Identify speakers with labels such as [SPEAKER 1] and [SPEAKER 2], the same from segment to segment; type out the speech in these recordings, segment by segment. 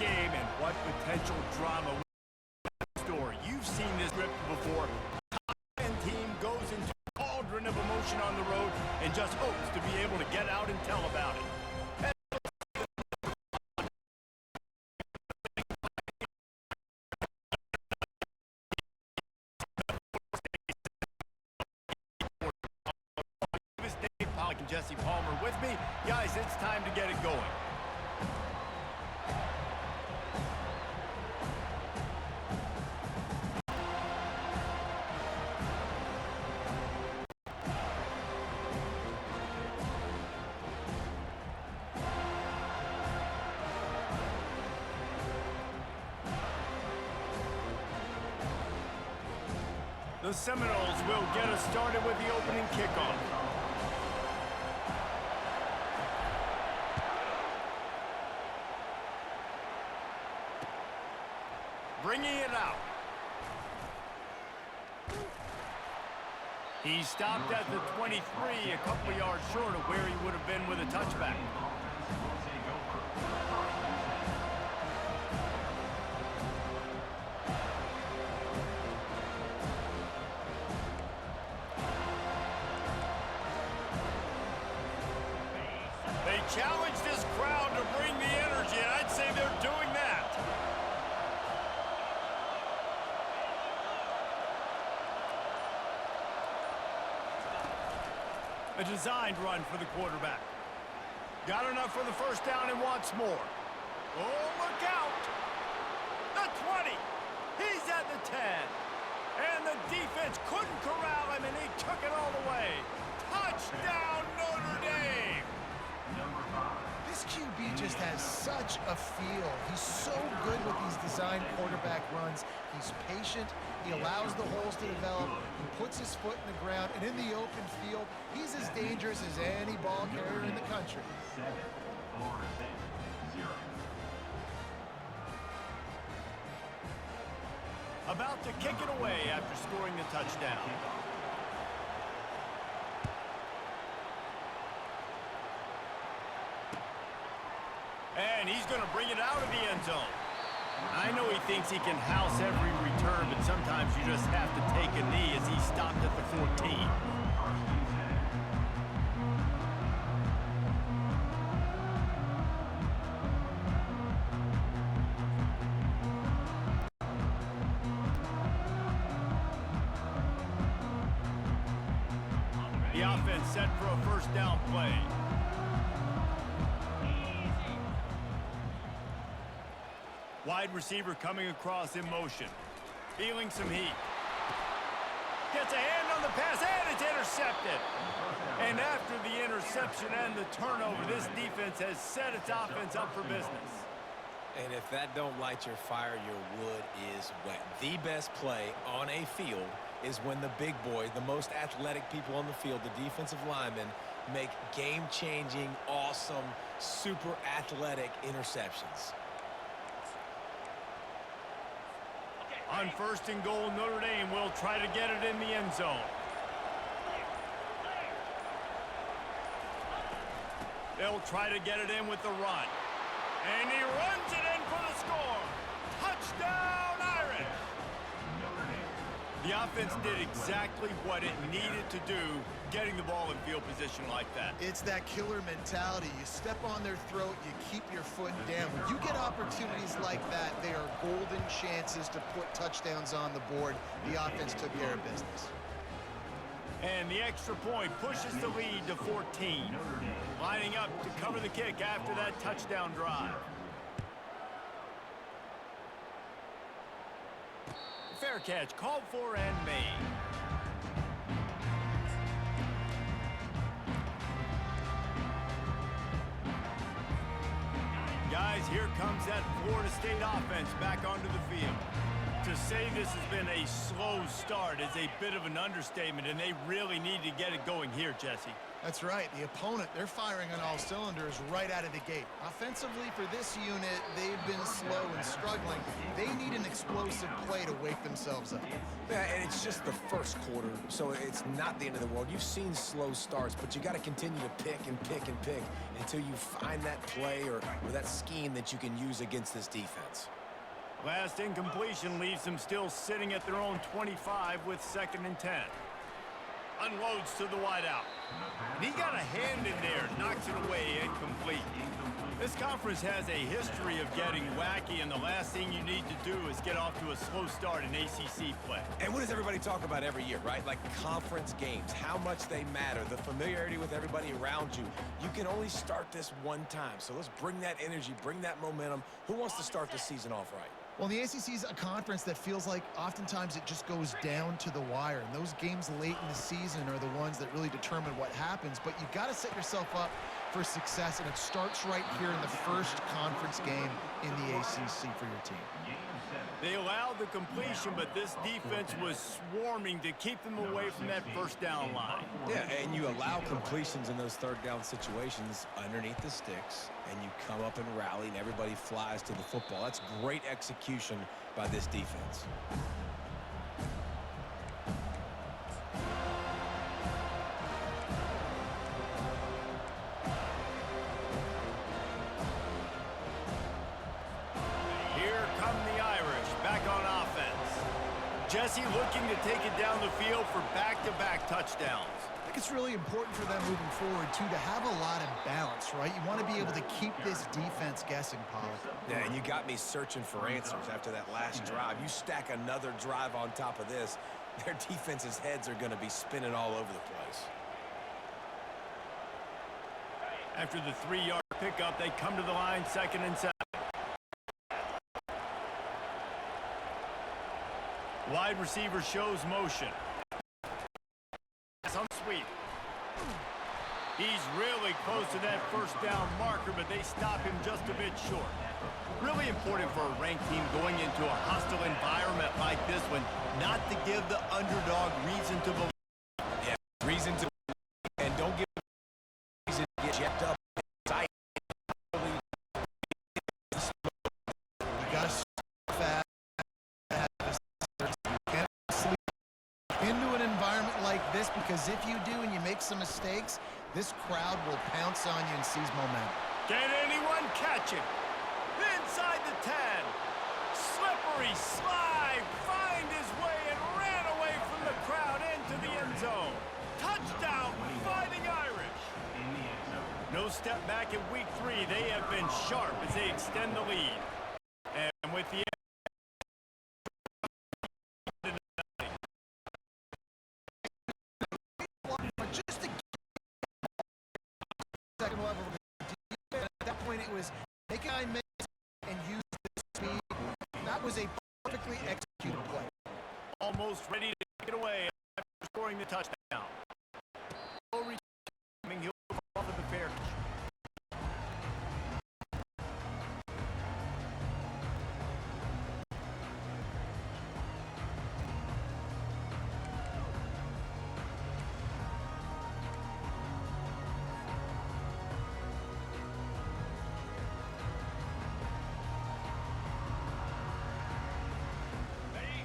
[SPEAKER 1] game, and what potential drama we have in store. You've seen this script before. The team goes into a cauldron of emotion on the road and just hopes to be able to get out and tell about it. Jesse Palmer with me. Guys, it's time to get it going. The Seminoles will get us started with the opening kickoff. Bringing it out. He stopped at the 23, a couple yards short of where he would have been with a touchback. They challenge this crowd to bring the energy, and I'd say they're doing that. A designed run for the quarterback. Got enough for the first down and wants more. Oh, look out! The 20. He's at the 10. And the defense couldn't corral him, and he took it all the way. Touchdown, Notre Dame!
[SPEAKER 2] This QB just has such a feel. He's so good with these designed quarterback runs. He's patient. He allows the holes to develop. He puts his foot in the ground. And in the open field, he's as dangerous as any ball carrier in the country.
[SPEAKER 1] About to kick it away after scoring the touchdown. And he's going to bring it out of the end zone. I know he thinks he can house every return, but sometimes you just have to take a knee as he stopped at the 14. The offense set for a first down play. Wide receiver coming across in motion. Feeling some heat. Gets a hand on the pass, and it's intercepted. And after the interception and the turnover, this defense has set its offense up for business.
[SPEAKER 3] And if that don't light your fire, your wood is wet. The best play on a field is when the big boy, the most athletic people on the field, the defensive linemen, make game-changing, awesome, super athletic interceptions.
[SPEAKER 1] On first and goal, Notre Dame will try to get it in the end zone. They'll try to get it in with the run. And he runs it in for the score. Touchdown, Irish! The offense did exactly what it needed to do, getting the ball in field position like that.
[SPEAKER 2] It's that killer mentality. You step on their throat, you keep your foot down. When you get opportunities like that, they are golden chances to put touchdowns on the board. The offense took care of business.
[SPEAKER 1] And the extra point pushes the lead to 14. Lining up to cover the kick after that touchdown drive. Fair catch called for and made. Guys, here comes that Florida State offense back onto the field. To say this has been a slow start is a bit of an understatement, and they really need to get it going here, Jesse.
[SPEAKER 2] That's right. The opponent, they're firing on all cylinders right out of the gate. Offensively, for this unit, they've been slow and struggling. They need an explosive play to wake themselves up.
[SPEAKER 3] Yeah, and it's just the first quarter, so it's not the end of the world. You've seen slow starts, but you got to continue to pick and pick and pick until you find that play or that scheme that you can use against this defense.
[SPEAKER 1] Last incompletion leaves them still sitting at their own 25 with 2nd and 10. Unloads to the wideout. And he got a hand in there, knocks it away, incomplete. This conference has a history of getting wacky, and the last thing you need to do is get off to a slow start in ACC play.
[SPEAKER 3] And what does everybody talk about every year, right? Like conference games, how much they matter, the familiarity with everybody around you. You can only start this one time, so let's bring that energy, bring that momentum. Who wants to start the season off right?
[SPEAKER 2] Well, the ACC is a conference that feels like oftentimes it just goes down to the wire. And those games late in the season are the ones that really determine what happens. But you got to set yourself up for success, and it starts right here in the first conference game in the ACC for your team.
[SPEAKER 1] They allowed the completion, but this defense was swarming to keep them away from that first down line.
[SPEAKER 3] Yeah, and you allow completions in those third down situations underneath the sticks, and you come up and rally, and everybody flies to the football. That's great execution by this defense.
[SPEAKER 1] Jesse looking to take it down the field for back-to-back touchdowns.
[SPEAKER 2] I think it's really important for them moving forward, too, to have a lot of balance, right? You want to be able to keep this defense guessing, Pollard.
[SPEAKER 3] Yeah, and you got me searching for answers after that last drive. You stack another drive on top of this, their defense's heads are going to be spinning all over the place.
[SPEAKER 1] After the 3-yard pickup, they come to the line, 2nd and 7. Wide receiver shows motion. Some sweep. He's really close to that first down marker, but they stop him just a bit short. Really important for a ranked team going into a hostile environment like this one, not to give the underdog reason to believe.
[SPEAKER 3] Yeah, reason to believe, and don't give them reason to get jacked up.
[SPEAKER 2] You got to fast. Into an environment like this, because if you do and you make some mistakes, this crowd will pounce on you and seize momentum.
[SPEAKER 1] Can anyone catch him? Inside the 10. Slippery slide, find his way and ran away from the crowd into the end zone. Touchdown, Fighting Irish. No step back in week 3. They have been sharp as they extend the lead. And with the
[SPEAKER 2] second level at that point it was make 9 minutes and use the speed. That was a perfectly executed play.
[SPEAKER 1] Almost ready to get away after scoring the touchdown. He'll off of the fair catch.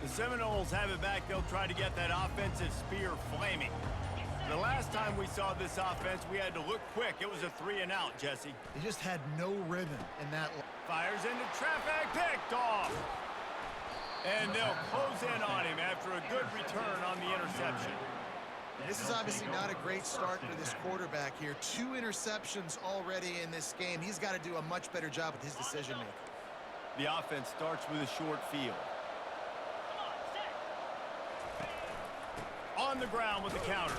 [SPEAKER 1] The Seminoles have it back. They'll try to get that offensive spear flaming. The last time we saw this offense, we had to look quick. It was a 3-and-out, Jesse.
[SPEAKER 2] They just had no rhythm in that.
[SPEAKER 1] Fires into traffic, picked off. And they'll close in on him after a good return on the interception.
[SPEAKER 2] This is obviously not a great start for this quarterback here. 2 interceptions already in this game. He's got to do a much better job with his decision-making.
[SPEAKER 1] The offense starts with a short field. On the ground with the counter.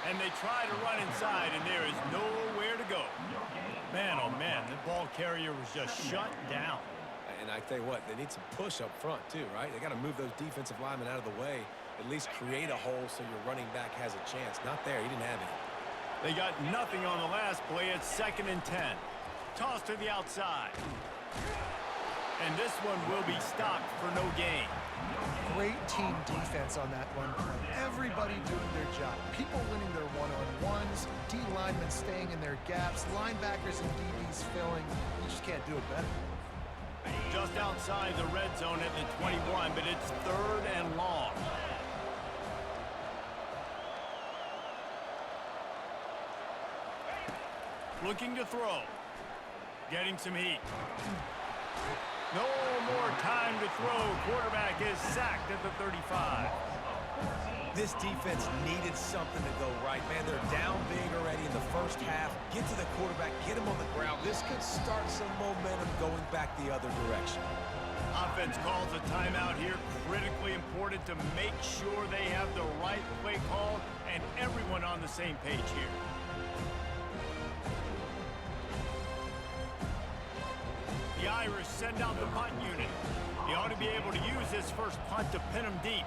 [SPEAKER 1] And they try to run inside, and there is nowhere to go. Man, oh man, the ball carrier was just shut down.
[SPEAKER 3] And I tell you what, they need some push up front too, right? They got to move those defensive linemen out of the way, at least create a hole so your running back has a chance. Not there, he didn't have any.
[SPEAKER 1] They got nothing on the last play. It's 2nd and 10. Toss to the outside. And this one will be stopped for no gain.
[SPEAKER 2] Great team defense on that run play. Everybody doing their job. People winning their one-on-ones, D linemen staying in their gaps, linebackers and DBs filling. You just can't do it better.
[SPEAKER 1] Just outside the red zone at the 21, but it's 3rd and long. Looking to throw. Getting some heat. No more time to throw. Quarterback is sacked at the 35.
[SPEAKER 3] This defense needed something to go right, man. They're down big already in the first half. Get to the quarterback, get him on the ground. This could start some momentum going back the other direction.
[SPEAKER 1] Offense calls a timeout here. Critically important to make sure they have the right play call and everyone on the same page here. The Irish send out the punt unit. He ought to be able to use this first punt to pin him deep.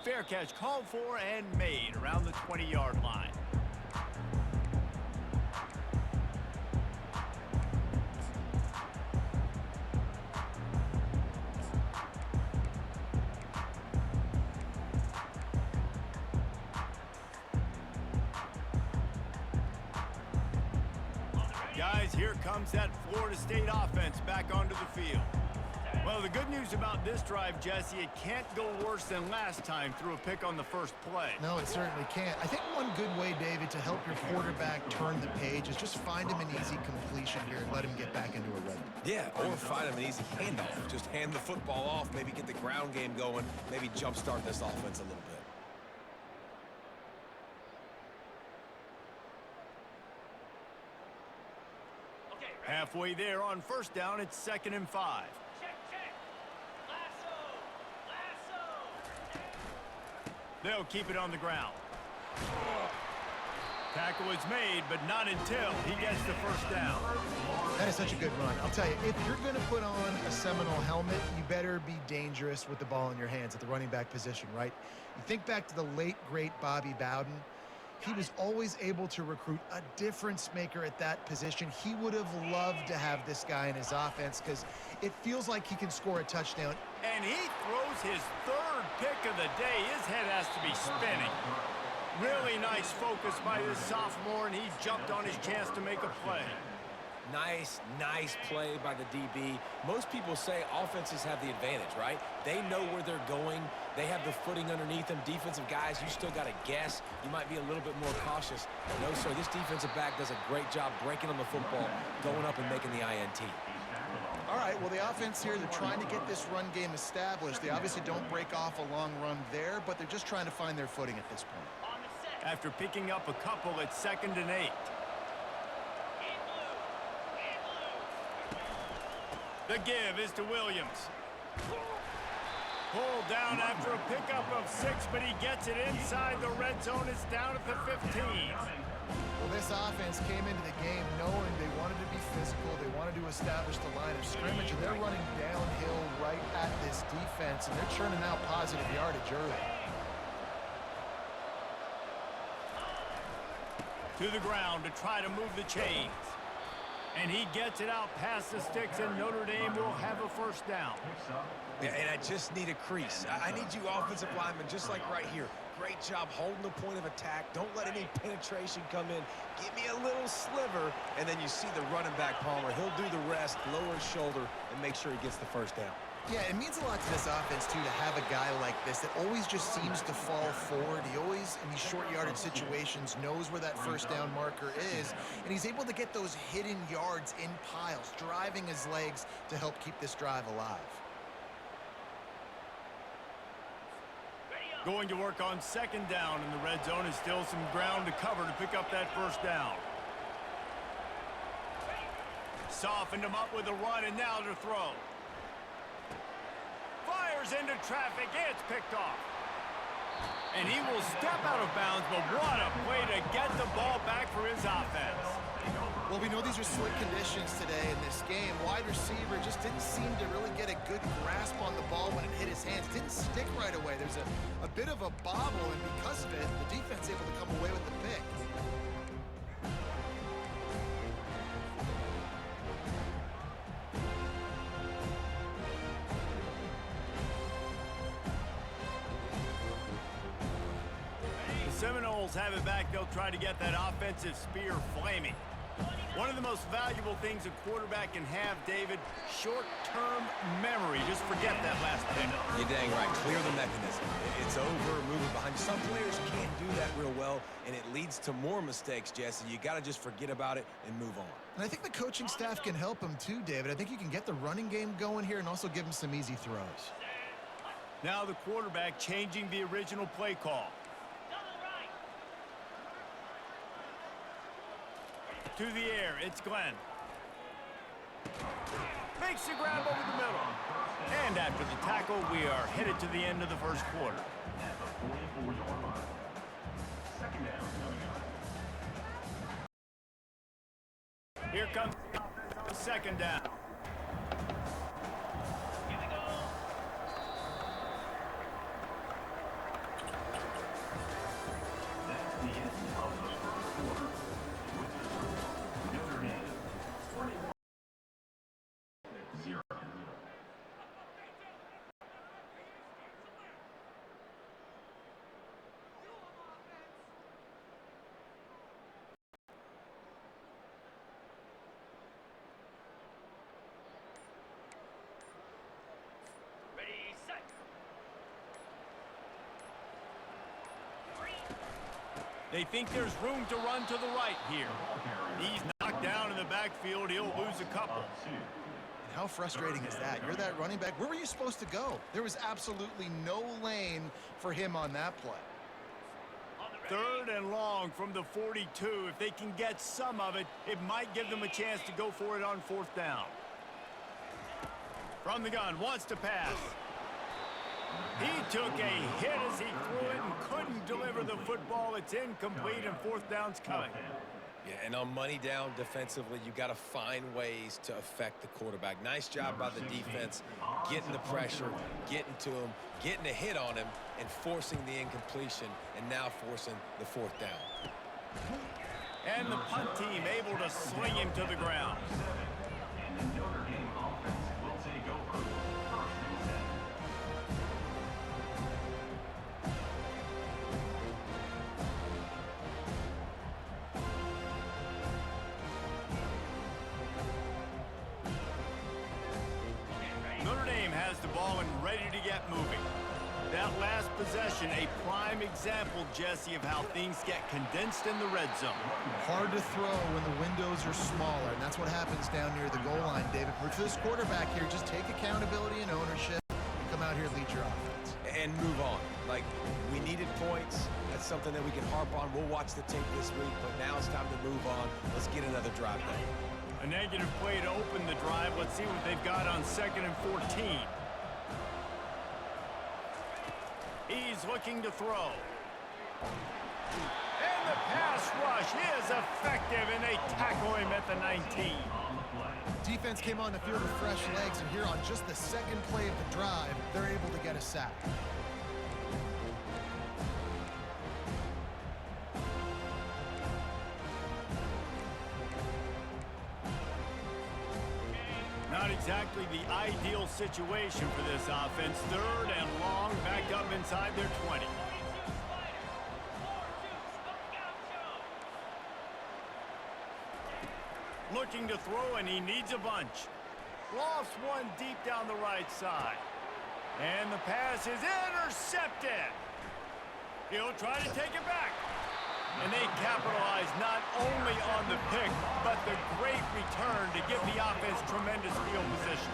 [SPEAKER 1] Fair catch called for and made around the 20-yard line. Guys, here comes that Florida State offense back onto the field. Well, the good news about this drive, Jesse, it can't go worse than last time through a pick on the first play.
[SPEAKER 2] No, it certainly can't. I think one good way, David, to help your quarterback turn the page is just find him an easy completion here and let him get back into a rhythm.
[SPEAKER 3] Yeah, or find him an easy handoff. Just hand the football off, maybe get the ground game going, maybe jumpstart this offense a little bit.
[SPEAKER 1] Halfway there on first down, it's 2nd and 5. They'll keep it on the ground. Tackle is made, but not until he gets the first down.
[SPEAKER 2] That is such a good run. I'll tell you, if you're going to put on a Seminole helmet, you better be dangerous with the ball in your hands at the running back position, right? You think back to the late, great Bobby Bowden. He was always able to recruit a difference maker at that position. He would have loved to have this guy in his offense because it feels like he can score a touchdown.
[SPEAKER 1] And he throws his 3rd pick of the day. His head has to be spinning. Really nice focus by this sophomore, and he jumped on his chance to make a play.
[SPEAKER 3] Nice play by the DB. Most people say offenses have the advantage, right? They know where they're going. They have the footing underneath them. Defensive guys, you still got to guess. You might be a little bit more cautious. No, sir, this defensive back does a great job breaking on the football, going up and making the INT.
[SPEAKER 2] All right, well, the offense here, they're trying to get this run game established. They obviously don't break off a long run there, but they're just trying to find their footing at this point.
[SPEAKER 1] After picking up a couple, it's 2nd and 8. The give is to Williams. Pulled down after a pickup of 6, but he gets it inside the red zone. It's down at the 15.
[SPEAKER 2] Well, this offense came into the game knowing they wanted to be physical. They wanted to establish the line of scrimmage, and they're running downhill right at this defense, and they're churning out positive yardage early.
[SPEAKER 1] To the ground to try to move the chains. And he gets it out past the sticks, and Notre Dame will have a first down.
[SPEAKER 3] Yeah, and I just need a crease. I need you offensive linemen, just like right here. Great job holding the point of attack. Don't let any penetration come in. Give me a little sliver, and then you see the running back, Palmer. He'll do the rest, lower his shoulder, and make sure he gets the first down.
[SPEAKER 2] Yeah, it means a lot to this offense, too, to have a guy like this that always just seems to fall forward. He always, in these short yardage situations, knows where that first down marker is, and he's able to get those hidden yards in piles, driving his legs to help keep this drive alive.
[SPEAKER 1] Going to work on 2nd down in the red zone, and still some ground to cover to pick up that first down. Softened him up with a run, and now to throw. Fires into traffic. It's picked off. And he will step out of bounds, but what a way to get the ball back for his offense.
[SPEAKER 2] Well, we know these are slick conditions today in this game. Wide receiver just didn't seem to really get a good grasp on the ball when it hit his hands. Didn't stick right away. There's a bit of a bobble, and because of it, the defense able to come away with the pick.
[SPEAKER 1] Seminoles have it back. They'll try to get that offensive spear flaming. One of the most valuable things a quarterback can have, David, short-term memory. Just forget that last pick.
[SPEAKER 3] You're dang right. Clear the mechanism. It's over, moving behind you. Some players can't do that real well, and it leads to more mistakes, Jesse. You got to just forget about it and move on.
[SPEAKER 2] And I think the coaching staff can help him too, David. I think you can get the running game going here and also give him some easy throws.
[SPEAKER 1] Now the quarterback changing the original play call. To the air, it's Glenn. Makes the grab over the middle. And after the tackle, we are headed to the end of the first quarter. Here comes the second down. They think there's room to run to the right here. He's knocked down in the backfield. He'll lose a couple.
[SPEAKER 2] And how frustrating is that? You're that running back. Where were you supposed to go? There was absolutely no lane for him on that play.
[SPEAKER 1] Third and long from the 42. If they can get some of it, it might give them a chance to go for it on fourth down. From the gun, wants to pass. He took a hit as he threw it and couldn't deliver the football. It's incomplete, and fourth down's coming.
[SPEAKER 3] Yeah, and on money down defensively, you got to find ways to affect the quarterback. Nice job by the defense, getting the pressure, getting to him, getting a hit on him, and forcing the incompletion, and now forcing the fourth down.
[SPEAKER 1] And the punt team able to sling him to the ground.
[SPEAKER 4] And the Notre Dame offense will take over.
[SPEAKER 1] Notre Dame has the ball and ready to get moving. That last possession, a prime example, Jesse, of how things get condensed in the red zone.
[SPEAKER 2] Hard to throw when the windows are smaller, and that's what happens down near the goal line, David. For this quarterback here, just take accountability and ownership and come out here and lead your offense.
[SPEAKER 3] And move on. Like, we needed points. That's something that we can harp on. We'll watch the tape this week, but now it's time to move on. Let's get another drive done.
[SPEAKER 1] A negative play to open the drive. Let's see what they've got on 2nd and 14. He's looking to throw. And the pass rush is effective, and they tackle him at the 19.
[SPEAKER 2] Defense came on the field with fresh legs, and here on just the second play of the drive, they're able to get a sack.
[SPEAKER 1] Not exactly the ideal situation for this offense. 3rd and long, back up inside their 20. Looking to throw, and he needs a bunch. Lofts one deep down the right side. And the pass is intercepted. He'll try to take it back. And they capitalize not only on the pick, but the great return to give the offense tremendous field position.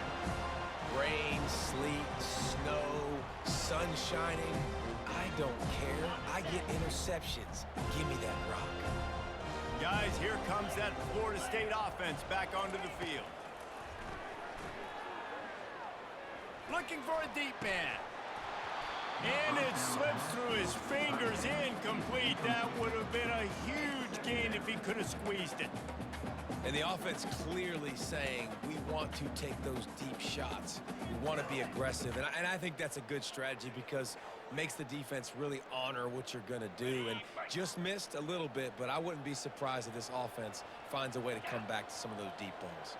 [SPEAKER 3] Rain, sleet, snow, sun shining. I don't care. I get interceptions. Give me that rock.
[SPEAKER 1] Guys, here comes that Florida State offense back onto the field. Looking for a deep man. And it slips through his fingers, incomplete. That would have been a huge skiing if he could have squeezed it.
[SPEAKER 3] And the offense clearly saying, we want to take those deep shots. We want to be aggressive. And I think that's a good strategy because it makes the defense really honor what you're going to do. And just missed a little bit, but I wouldn't be surprised if this offense finds a way to come back to some of those deep balls.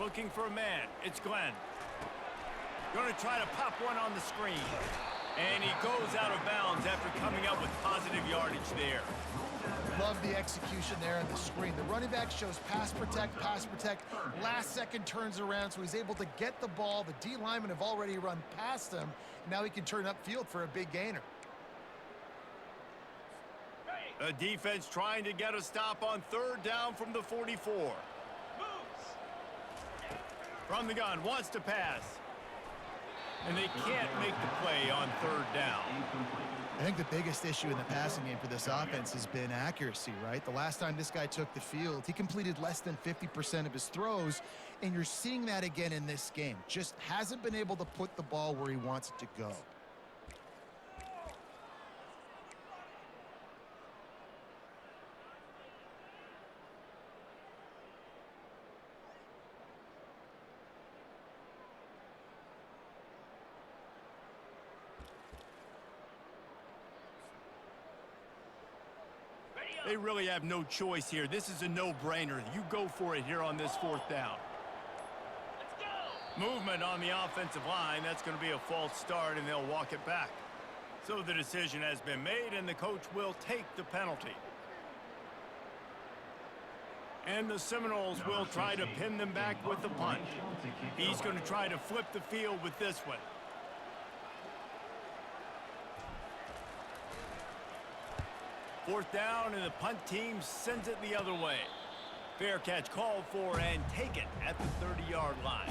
[SPEAKER 1] Looking for a man. It's Glenn. Going to try to pop one on the screen. And he goes out of bounds after coming up with positive yardage there.
[SPEAKER 2] Love the execution there on the screen. The running back shows pass protect, last second turns around, so he's able to get the ball. The D linemen have already run past him. Now he can turn upfield for a big gainer.
[SPEAKER 1] The defense trying to get a stop on third down from the 44. From the gun, wants to pass. And they can't make the play on third down.
[SPEAKER 2] I think the biggest issue in the passing game for this offense has been accuracy, right? The last time this guy took the field, he completed less than 50% of his throws, and you're seeing that again in this game. Just hasn't been able to put the ball where he wants it to go.
[SPEAKER 1] They really have no choice here. This is a no-brainer. You go for it here on this fourth down. Movement on the offensive line. That's going to be a false start, and they'll walk it back. So the decision has been made, and the coach will take the penalty. And the Seminoles will try to pin them back with the punt. He's going to try to flip the field with this one. Fourth down, and the punt team sends it the other way. Fair catch called for and taken at the 30-yard line.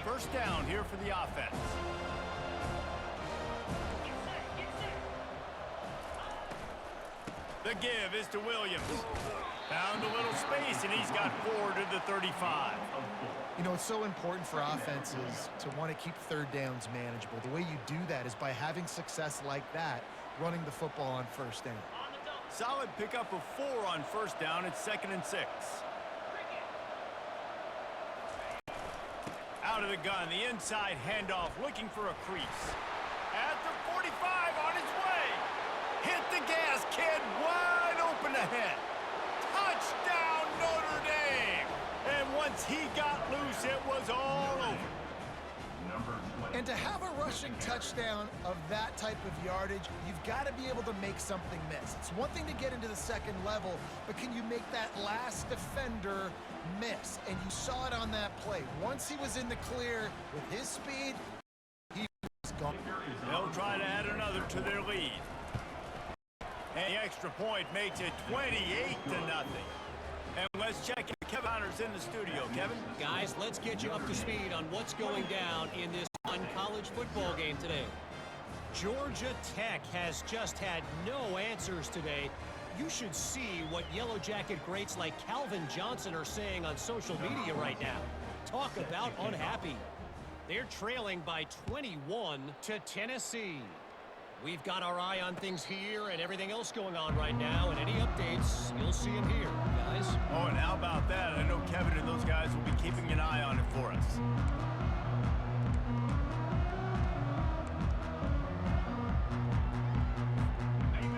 [SPEAKER 1] First down here for the offense. The give is to Williams. Found a little space, and he's got 4 to the 35.
[SPEAKER 2] You know, it's so important for offenses to want to keep third downs manageable. The way you do that is by having success like that, running the football on first down.
[SPEAKER 1] Solid pickup of 4 on first down. It's 2nd and 6. Out of the gun, the inside handoff, looking for a crease. At the 45, on his way. Hit the gas, kid, wide open ahead. Touchdown, Notre Dame. And once he got loose, it was all over.
[SPEAKER 2] And to have a rushing touchdown of that type of yardage, you've got to be able to make something miss. It's one thing to get into the second level, but can you make that last defender miss? And you saw it on that play. Once he was in the clear with his speed, he was gone.
[SPEAKER 1] They'll try to add another to their lead. And the extra point makes it 28-0. And let's check in. Kevin Hunter's in the studio. Kevin?
[SPEAKER 5] Guys, let's get you up to speed on what's going down in this fun college football game today. Georgia Tech has just had no answers today. You should see what Yellow Jacket greats like Calvin Johnson are saying on social media right now. Talk about unhappy. They're trailing by 21 to Tennessee. We've got our eye on things here and everything else going on right now, and any updates, you'll see them here, guys.
[SPEAKER 1] Oh, and how about that? I know Kevin and those guys will be keeping an eye on it for us.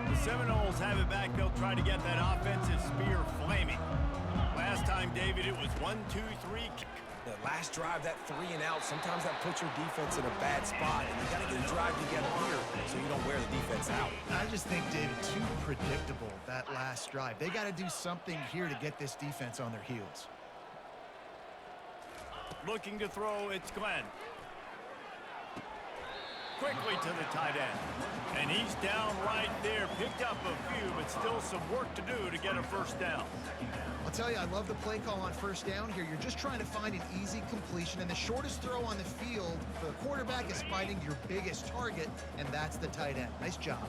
[SPEAKER 1] The Seminoles have it back. They'll try to get that offensive spear flaming. Last time, David, it was 1, 2, 3.
[SPEAKER 3] The last drive, that 3 and out, sometimes that puts your defense in a bad spot, and you got to get a drive together here so you don't wear the defense out.
[SPEAKER 2] I just think, David, too predictable, that last drive. They got to do something here to get this defense on their heels.
[SPEAKER 1] Looking to throw, it's Glenn. Quickly to the tight end. And he's down right there. Picked up a few, but still some work to do to get a first down.
[SPEAKER 2] I'll tell you, I love the play call on first down here. You're just trying to find an easy completion, and the shortest throw on the field for the quarterback is finding your biggest target, and that's the tight end. Nice job.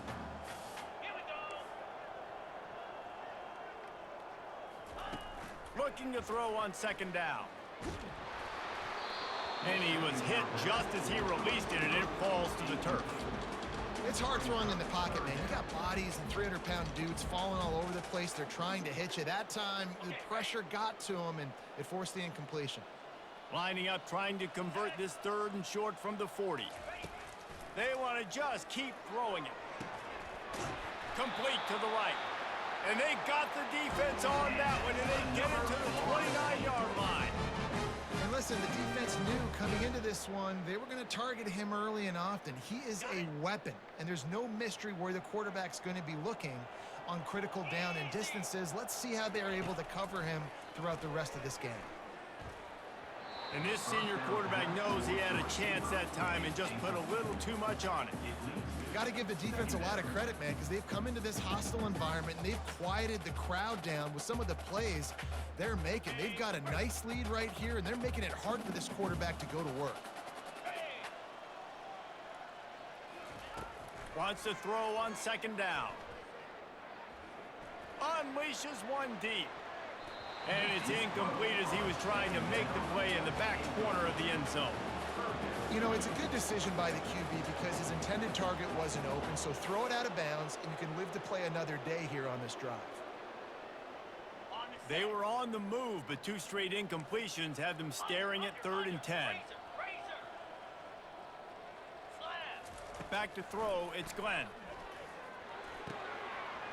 [SPEAKER 1] Looking to throw on second down. And he was hit just as he released it, and it falls to the turf.
[SPEAKER 2] It's hard throwing in the pocket, man. You got bodies and 300-pound dudes falling all over the place. They're trying to hit you. That time, the pressure got to him, and it forced the incompletion.
[SPEAKER 1] Lining up, trying to convert this 3rd and short from the 40. They want to just keep throwing it. Complete to the right. And they got the defense on that one, and they get it to the 29-yard line.
[SPEAKER 2] And listen, the defense knew coming into this one, they were going to target him early and often. He is a weapon, and there's no mystery where the quarterback's going to be looking on critical down and distances. Let's see how they're able to cover him throughout the rest of this game.
[SPEAKER 1] And this senior quarterback knows he had a chance that time and just put a little too much on it.
[SPEAKER 2] Got to give the defense a lot of credit, man, because they've come into this hostile environment and they've quieted the crowd down with some of the plays they're making. They've got a nice lead right here, and they're making it hard for this quarterback to go to work.
[SPEAKER 1] Wants to throw on 2nd down. Unleashes one deep. And it's incomplete as he was trying to make the play in the back corner of the end zone.
[SPEAKER 2] You know, it's a good decision by the QB because his intended target wasn't open, so throw it out of bounds, and you can live to play another day here on this drive.
[SPEAKER 1] They were on the move, but 2 straight incompletions had them staring at 3rd and 10. Back to throw, it's Glenn.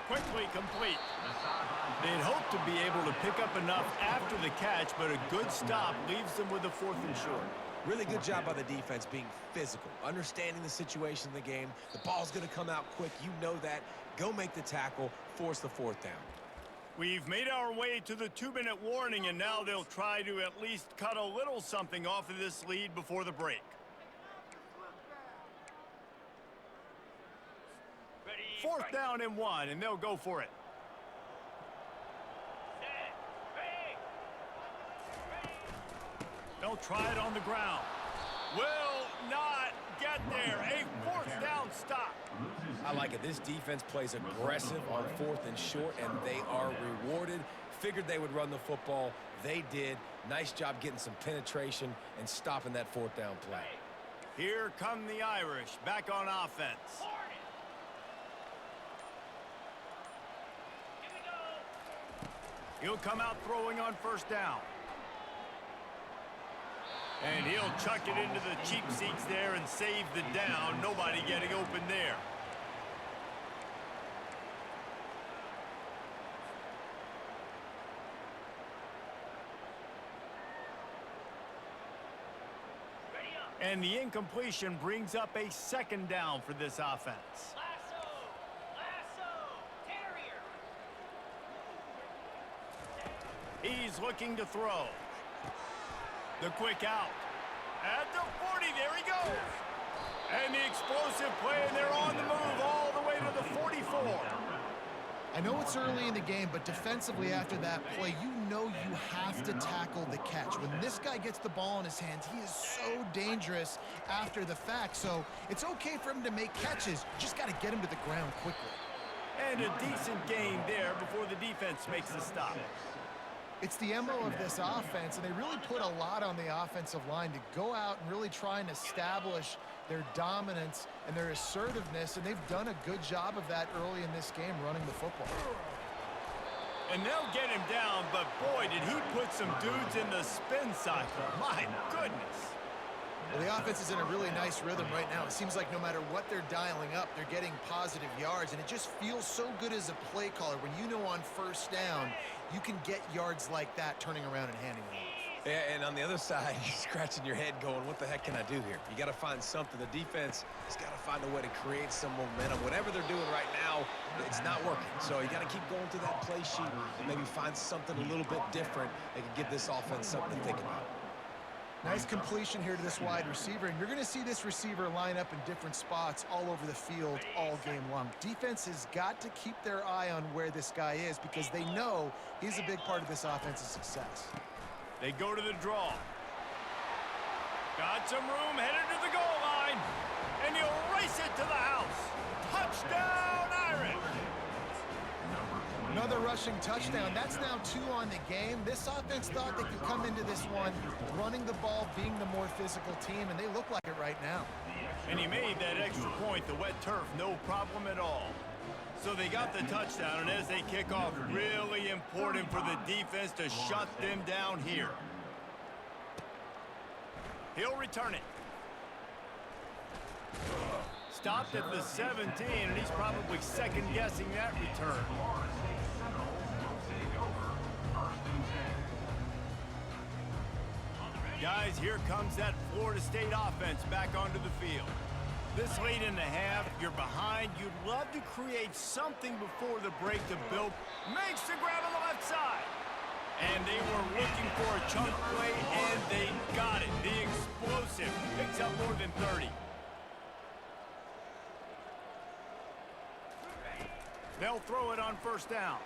[SPEAKER 1] Quickly complete. They'd hoped to be able to pick up enough after the catch, but a good stop leaves them with a 4th and short.
[SPEAKER 3] Really good job by the defense being physical, understanding the situation in the game. The ball's going to come out quick. You know that. Go make the tackle, force the 4th down.
[SPEAKER 1] We've made our way to the 2-minute warning, and now they'll try to at least cut a little something off of this lead before the break. 4th down and 1, and they'll go for it. They'll try it on the ground. Will not get there. A 4th down stop.
[SPEAKER 3] I like it. This defense plays aggressive on 4th and short, and they are rewarded. Figured they would run the football. They did. Nice job getting some penetration and stopping that 4th down play.
[SPEAKER 1] Here come the Irish back on offense. He'll come out throwing on 1st down. And he'll chuck it into the cheap seats there and save the down. Nobody getting open there. And the incompletion brings up a 2nd down for this offense. He's looking to throw. The quick out. At the 40, there he goes. And the explosive play, and they're on the move all the way to the 44.
[SPEAKER 2] I know it's early in the game, but defensively after that play, you know you have to tackle the catch. When this guy gets the ball in his hands, he is so dangerous after the fact. So it's okay for him to make catches. You just got to get him to the ground quickly.
[SPEAKER 1] And a decent gain there before the defense makes the stop.
[SPEAKER 2] It's the MO of this offense, and they really put a lot on the offensive line to go out and really try and establish their dominance and their assertiveness, and they've done a good job of that early in this game running the football.
[SPEAKER 1] And they'll get him down, but boy, did he put some dudes in the spin cycle. My goodness.
[SPEAKER 2] Well, the offense is in a really nice rhythm right now. It seems like no matter what they're dialing up, they're getting positive yards, and it just feels so good as a play caller when you know on 1st down you can get yards like that turning around and handing it off.
[SPEAKER 3] Yeah, and on the other side, you're scratching your head going, what the heck can I do here? You got to find something. The defense has got to find a way to create some momentum. Whatever they're doing right now, it's not working. So you got to keep going through that play sheet and maybe find something a little bit different that can give this offense something to think about.
[SPEAKER 2] Nice completion here to this wide receiver, and you're going to see this receiver line up in different spots all over the field all game long. Defense has got to keep their eye on where this guy is because they know he's a big part of this offense's success.
[SPEAKER 1] They go to the draw. Got some room, headed to the goal line, and he'll race it to the house. Touchdown, Irish!
[SPEAKER 2] Another rushing touchdown. That's now 2 on the game. This offense thought they could come into this one running the ball, being the more physical team, and they look like it right now.
[SPEAKER 1] And he made that extra point, the wet turf, no problem at all. So they got the touchdown, and as they kick off, really important for the defense to shut them down here. He'll return it. Stopped at the 17, and he's probably second-guessing that return. Guys, here comes that Florida State offense back onto the field. This late in the half, you're behind. You'd love to create something before the break to build. Makes the grab on the left side. And they were looking for a chunk play, and they got it. The explosive picks up more than 30. They'll throw it on first down.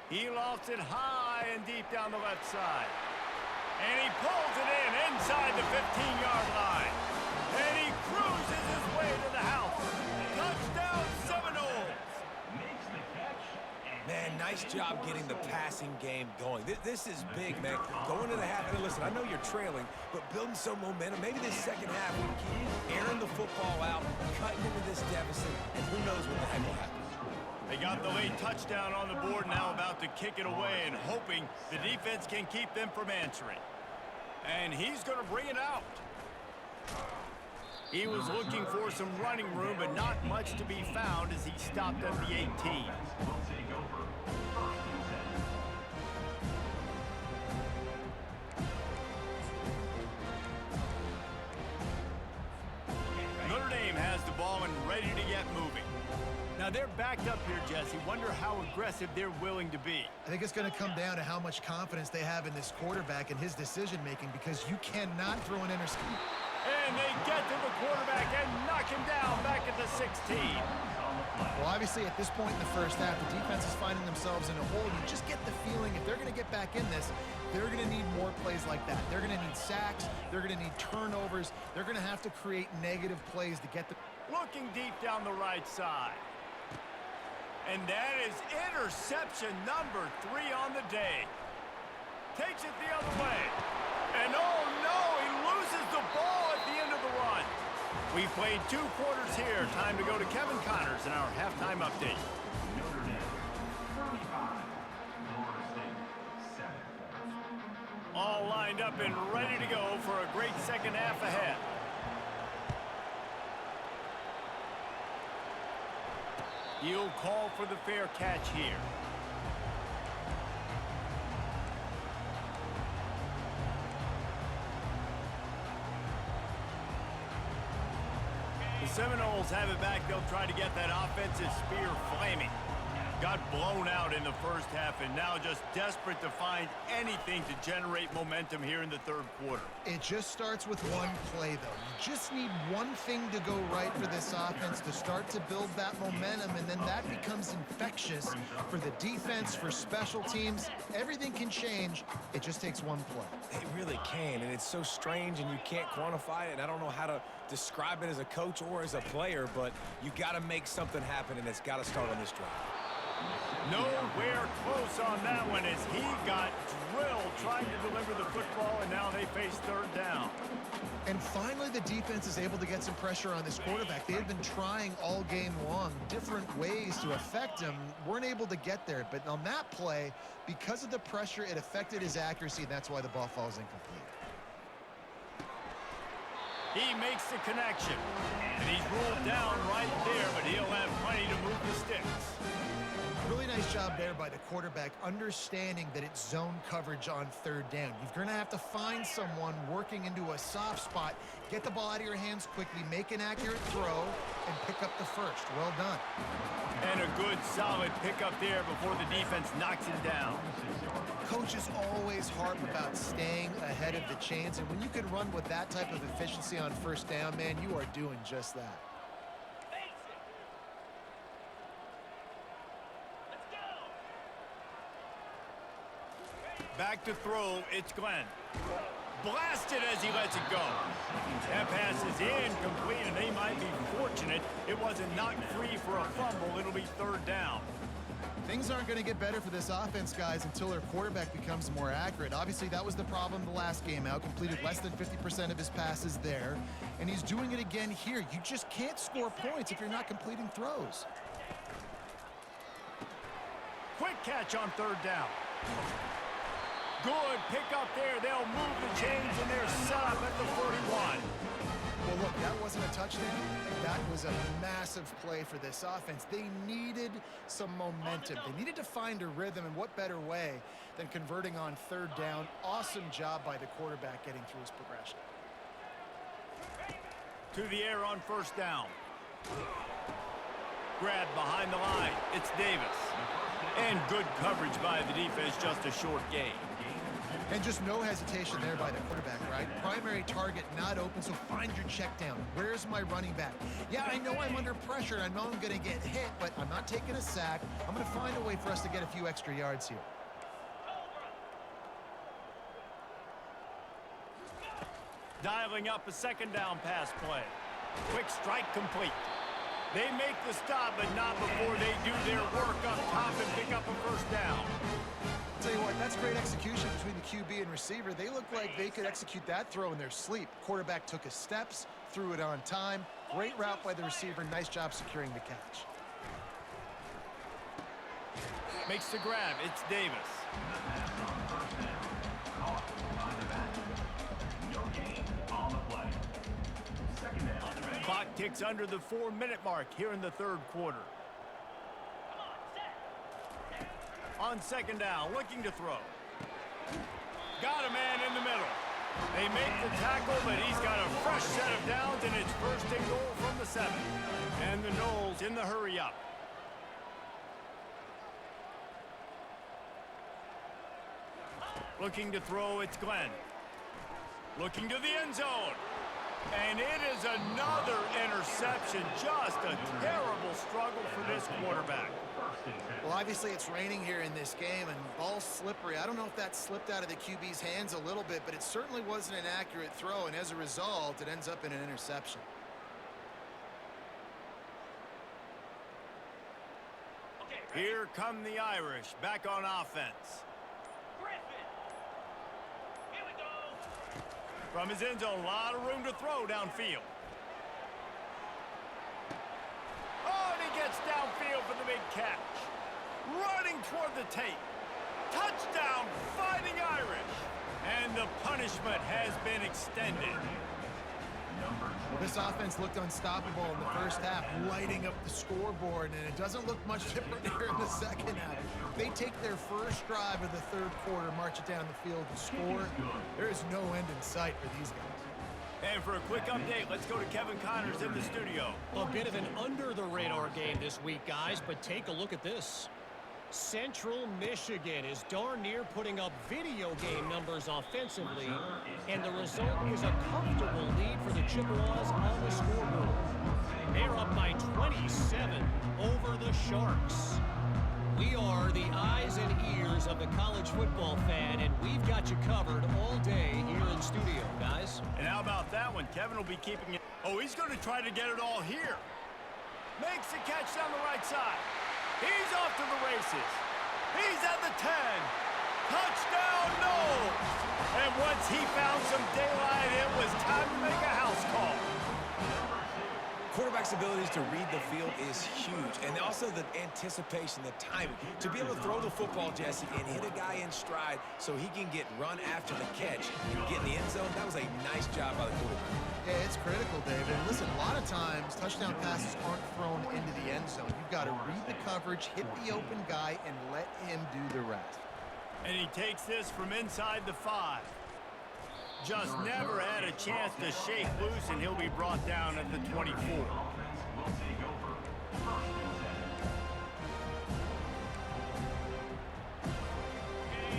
[SPEAKER 1] He lofts it high and deep down the left side. And he pulls it in inside the 15-yard line. And he cruises his way to the house. Touchdown, Seminoles.
[SPEAKER 3] Man, nice job getting the passing game going. This is big, man. Going to the half, and listen, I know you're trailing, but building some momentum. Maybe this second half we keep airing the football out, cutting into this deficit, and who knows what the heck will happen.
[SPEAKER 1] They got the late touchdown on the board, now about to kick it away and hoping the defense can keep them from answering. And he's going to bring it out. He was looking for some running room, but not much to be found as he stopped at the 18. Notre Dame has the ball and ready to get moving. Now they're backed up here, Jesse. Wonder how aggressive they're willing to be.
[SPEAKER 2] I think it's going to come down to how much confidence they have in this quarterback and his decision-making, because you cannot throw an interception.
[SPEAKER 1] And they get to the quarterback and knock him down back at the 16.
[SPEAKER 2] Well, obviously, at this point in the first half, the defense is finding themselves in a hole. You just get the feeling if they're going to get back in this, they're going to need more plays like that. They're going to need sacks. They're going to need turnovers. They're going to have to create negative plays to get the...
[SPEAKER 1] Looking deep down the right side. And that is interception number 3 on the day. Takes it the other way. And oh no, he loses the ball at the end of the run. We've played 2 quarters here. Time to go to Kevin Connors in our halftime update.
[SPEAKER 4] Notre Dame 35, Florida State 7.
[SPEAKER 1] All lined up and ready to go for a great second half ahead. He'll call for the fair catch here. The Seminoles have it back. They'll try to get that offensive spear flaming. Got blown out in the first half and now just desperate to find anything to generate momentum here in the third quarter.
[SPEAKER 2] It just starts with one play, though. You just need one thing to go right for this offense to start to build that momentum, and then that becomes infectious for the defense, for special teams. Everything can change. It just takes one play.
[SPEAKER 3] It really can, and it's so strange, and you can't quantify it, and I don't know how to describe it as a coach or as a player, but you got to make something happen, and it's got to start on this drive.
[SPEAKER 1] Nowhere close on that one as he got drilled trying to deliver the football, and now they face third down.
[SPEAKER 2] And finally, the defense is able to get some pressure on this quarterback. They had been trying all game long different ways to affect him, weren't able to get there. But on that play, because of the pressure, it affected his accuracy, and that's why the ball falls incomplete.
[SPEAKER 1] He makes the connection, and he's ruled down right there, but he'll have plenty to move the sticks.
[SPEAKER 2] Really nice job there by the quarterback, understanding that it's zone coverage on third down. You're going to have to find someone working into a soft spot, get the ball out of your hands quickly, make an accurate throw, and pick up the first. Well done.
[SPEAKER 1] And a good, solid pickup there before the defense knocks him down.
[SPEAKER 2] Coaches always harp about staying ahead of the chains, and when you can run with that type of efficiency on first down, man, you are doing just that.
[SPEAKER 1] Back to throw, it's Glenn. Blasted as he lets it go. That pass is incomplete, and they might be fortunate it wasn't knocked free for a fumble. It'll be third down.
[SPEAKER 2] Things aren't going to get better for this offense, guys, until their quarterback becomes more accurate. Obviously, that was the problem the last game out. Completed less than 50% of his passes there, and he's doing it again here. You just can't score points if you're not completing throws.
[SPEAKER 1] Quick catch on third down. Good pick up there. They'll move the chains, and they're set up at the 41.
[SPEAKER 2] Well, look, that wasn't a touchdown. That was a massive play for this offense. They needed some momentum. They needed to find a rhythm, and what better way than converting on third down. Awesome job by the quarterback getting through his progression.
[SPEAKER 1] To the air on first down. Grab behind the line. It's Davis. And good coverage by the defense, just a short gain.
[SPEAKER 2] And just no hesitation there by the quarterback, right? Primary target not open, so find your check down. Where's my running back? Yeah, I know I'm under pressure. I know I'm going to get hit, but I'm not taking a sack. I'm going to find a way for us to get a few extra yards here.
[SPEAKER 1] Dialing up a second down pass play. Quick strike complete. They make the stop, but not before they do their work up top and pick up a first down.
[SPEAKER 2] I'll tell you what, that's great execution between the QB and receiver. They look like they could execute that throw in their sleep. Quarterback took his steps, threw it on time. Great route by the receiver. Nice job securing the catch.
[SPEAKER 1] Makes the grab. It's Davis. Clock ticks under the 4-minute mark here in the third quarter. On second down, looking to throw. Got a man in the middle. They make the tackle, but he's got a fresh set of downs, and it's first and goal from the 7. And the Noles in the hurry up. Looking to throw, it's Glenn. Looking to the end zone. And it is another interception. Just a terrible struggle for this quarterback.
[SPEAKER 2] Well, obviously it's raining here in this game, and ball's slippery. I don't know if that slipped out of the QB's hands a little bit, but it certainly wasn't an accurate throw, and as a result, it ends up in an interception.
[SPEAKER 1] Here come the Irish, back on offense. From his end zone, a lot of room to throw downfield. Oh, and he gets downfield for the big catch. Running toward the tape. Touchdown, Fighting Irish. And the punishment has been extended.
[SPEAKER 2] Well, this offense looked unstoppable in the first half, lighting up the scoreboard, and it doesn't look much different here in the second half. They take their first drive of the third quarter, march it down the field, and score. There is no end in sight for these guys.
[SPEAKER 1] And for a quick update, let's go to Kevin Connors in the studio.
[SPEAKER 5] A bit of an under-the-radar game this week, guys, but take a look at this. Central Michigan is darn near putting up video game numbers offensively, and the result is a comfortable lead for the Chippewas on the scoreboard. They're up by 27 over the Sharks. We are the eyes and ears of the college football fan, and we've got you covered all day here in studio, guys.
[SPEAKER 1] And how about that one? Kevin will be keeping it. Oh, he's going to try to get it all here. Makes the catch down the right side. He's off to the races. He's at the 10. Touchdown, Noles. And once he found some daylight, it was time to make a house call.
[SPEAKER 3] Quarterback's abilities to read the field is huge, and also the anticipation, the timing. To be able to throw the football, Jesse, and hit a guy in stride so he can get run after the catch and get in the end zone, that was a nice job by the quarterback.
[SPEAKER 2] Yeah, it's critical, David. And listen, a lot of times, touchdown passes aren't thrown into the end zone. You've got to read the coverage, hit the open guy, and let him do the rest.
[SPEAKER 1] And he takes this from inside the 5. Just never had a chance to shake loose, and he'll be brought down at the 24.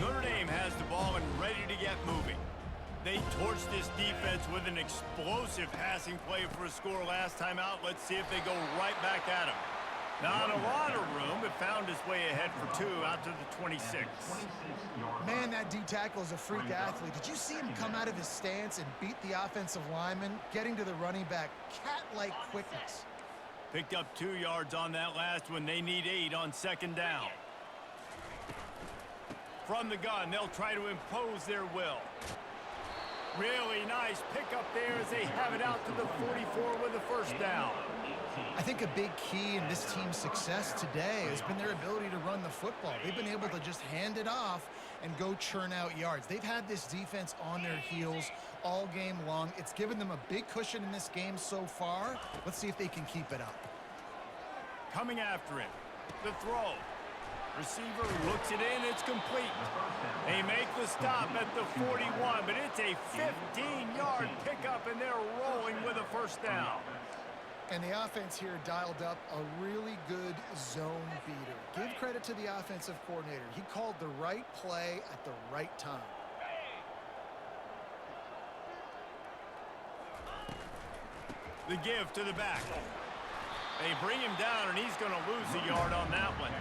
[SPEAKER 1] Notre Dame has the ball and ready to get moving. They torched this defense with an explosive passing play for a score last time out. Let's see if they go right back at him. Not a lot of room, but found his way ahead for 2 out to the 26.
[SPEAKER 2] Man, that D-tackle is a freak athlete. Did you see him come out of his stance and beat the offensive lineman, getting to the running back? Cat-like quickness.
[SPEAKER 1] Picked up 2 yards on that last one. They need 8 on second down. From the gun, they'll try to impose their will. Really nice pickup there as they have it out to the 44 with a first down.
[SPEAKER 2] I think a big key in this team's success today has been their ability to run the football. They've been able to just hand it off and go churn out yards. They've had this defense on their heels all game long. It's given them a big cushion in this game so far. Let's see if they can keep it up.
[SPEAKER 1] Coming after him. The throw. Receiver looks it in. It's complete. They make the stop at the 41, but it's a 15-yard pickup, and they're rolling with a first down.
[SPEAKER 2] And the offense here dialed up a really good zone beater. Give credit to the offensive coordinator. He called the right play at the right time.
[SPEAKER 1] The give to the back. They bring him down, and he's going to lose a yard on that one.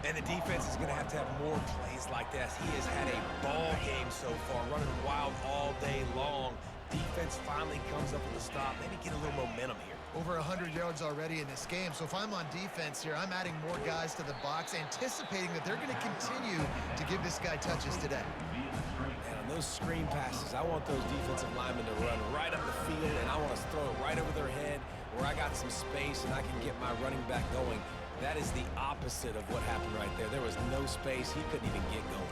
[SPEAKER 3] And the defense is going to have more plays like this. He has had a ball game so far, running wild all day long. Defense finally comes up with a stop. Maybe get a little momentum here.
[SPEAKER 2] Over 100 yards already in this game. So if I'm on defense here, I'm adding more guys to the box, anticipating that they're going to continue to give this guy touches today.
[SPEAKER 3] And on those screen passes, I want those defensive linemen to run right up the field, and I want to throw it right over their head where I got some space and I can get my running back going. That is the opposite of what happened right there. There was no space. He couldn't even get going.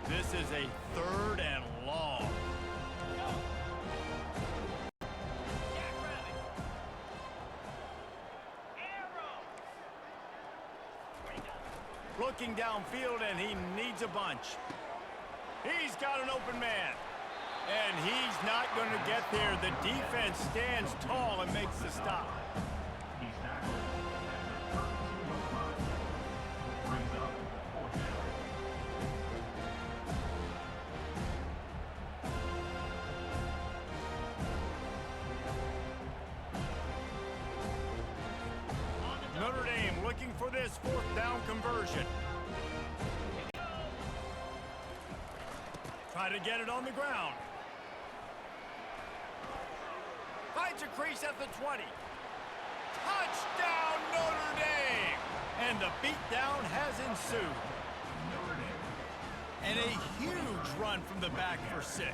[SPEAKER 1] This is a 3rd and long. Looking downfield, and he needs a bunch. He's got an open man. And he's not going to get there. The defense stands tall and makes the stop.
[SPEAKER 4] He's tackled at the 32-yard line. Brings up 4th down.
[SPEAKER 1] Notre Dame looking for this 4th down conversion. Try to get it on the ground. Finds a crease at the 20. Touchdown, Notre Dame! And the beatdown has ensued. And a huge run from the back for 6.